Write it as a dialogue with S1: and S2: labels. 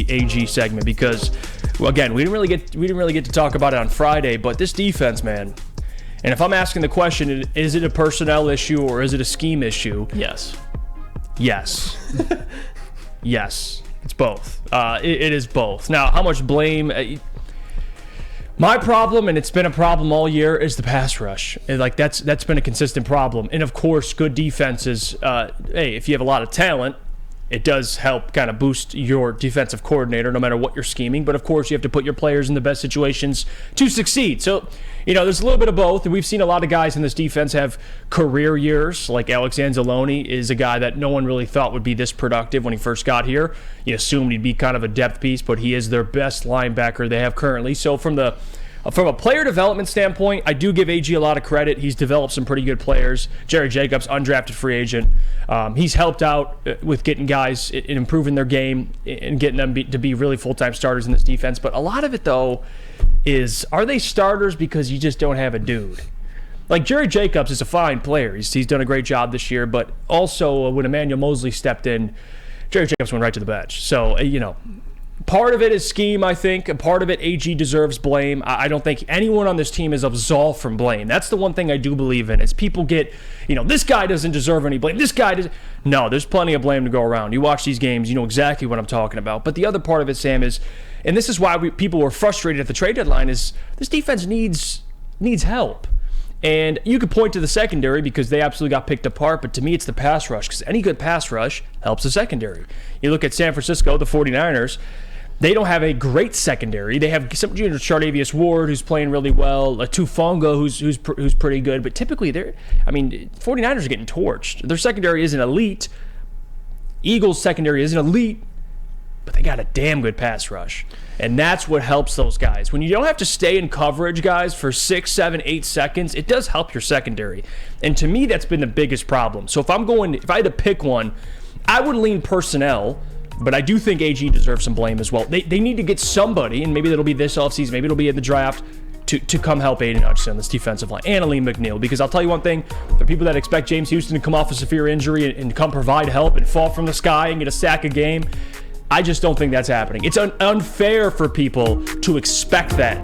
S1: AG segment because, well, again, we didn't really get to talk about it on Friday, but this defense, man. And if I'm asking the question, is it a personnel issue or is it a scheme issue?
S2: Yes.
S1: Yes. Yes. It's both. It is both. Now, how much blame? My problem, and it's been a problem all year, is the pass rush. And like that's been a consistent problem. And of course, good defenses. Hey, if you have a lot of talent, it does help kind of boost your defensive coordinator, no matter what you're scheming. But of course, you have to put your players in the best situations to succeed. So, there's a little bit of both. And we've seen a lot of guys in this defense have career years. Like Alex Anzalone is a guy that no one really thought would be this productive when he first got here. You assumed he'd be kind of a depth piece, but he is their best linebacker they have currently. So from a player development standpoint, I do give AG a lot of credit. He's developed some pretty good players. Jerry Jacobs, undrafted free agent. He's helped out with getting guys and improving their game and getting them to be really full-time starters in this defense. But a lot of it, though, is are they starters because you just don't have a dude? Like Jerry Jacobs is a fine player. He's done a great job this year. But also when Emmanuel Mosley stepped in, Jerry Jacobs went right to the bench. So, part of it is scheme, I think. And part of it, AG deserves blame. I don't think anyone on this team is absolved from blame. That's the one thing I do believe in. Is people get, this guy doesn't deserve any blame. This guy does. No, there's plenty of blame to go around. You watch these games, you know exactly what I'm talking about. But the other part of it, Sam, is, and this is why people were frustrated at the trade deadline, is this defense needs help. And you could point to the secondary because they absolutely got picked apart, but to me it's the pass rush because any good pass rush helps the secondary. You look at San Francisco, the 49ers, they don't have a great secondary. They have some Chardavius Ward, who's playing really well, Tufonga, who's pretty good. But typically, 49ers are getting torched. Their secondary isn't elite. Eagles' secondary isn't elite, but they got a damn good pass rush. And that's what helps those guys. When you don't have to stay in coverage, guys, for 6, 7, 8 seconds, it does help your secondary. And to me, that's been the biggest problem. So if I had to pick one, I would lean personnel. But I do think AG deserves some blame as well. They need to get somebody, and maybe it'll be this offseason, maybe it'll be in the draft, to come help Aiden Hutchinson on this defensive line, and Aleem McNeil. Because I'll tell you one thing, there are people that expect James Houston to come off a severe injury and come provide help and fall from the sky and get a sack a game. I just don't think that's happening. It's unfair for people to expect that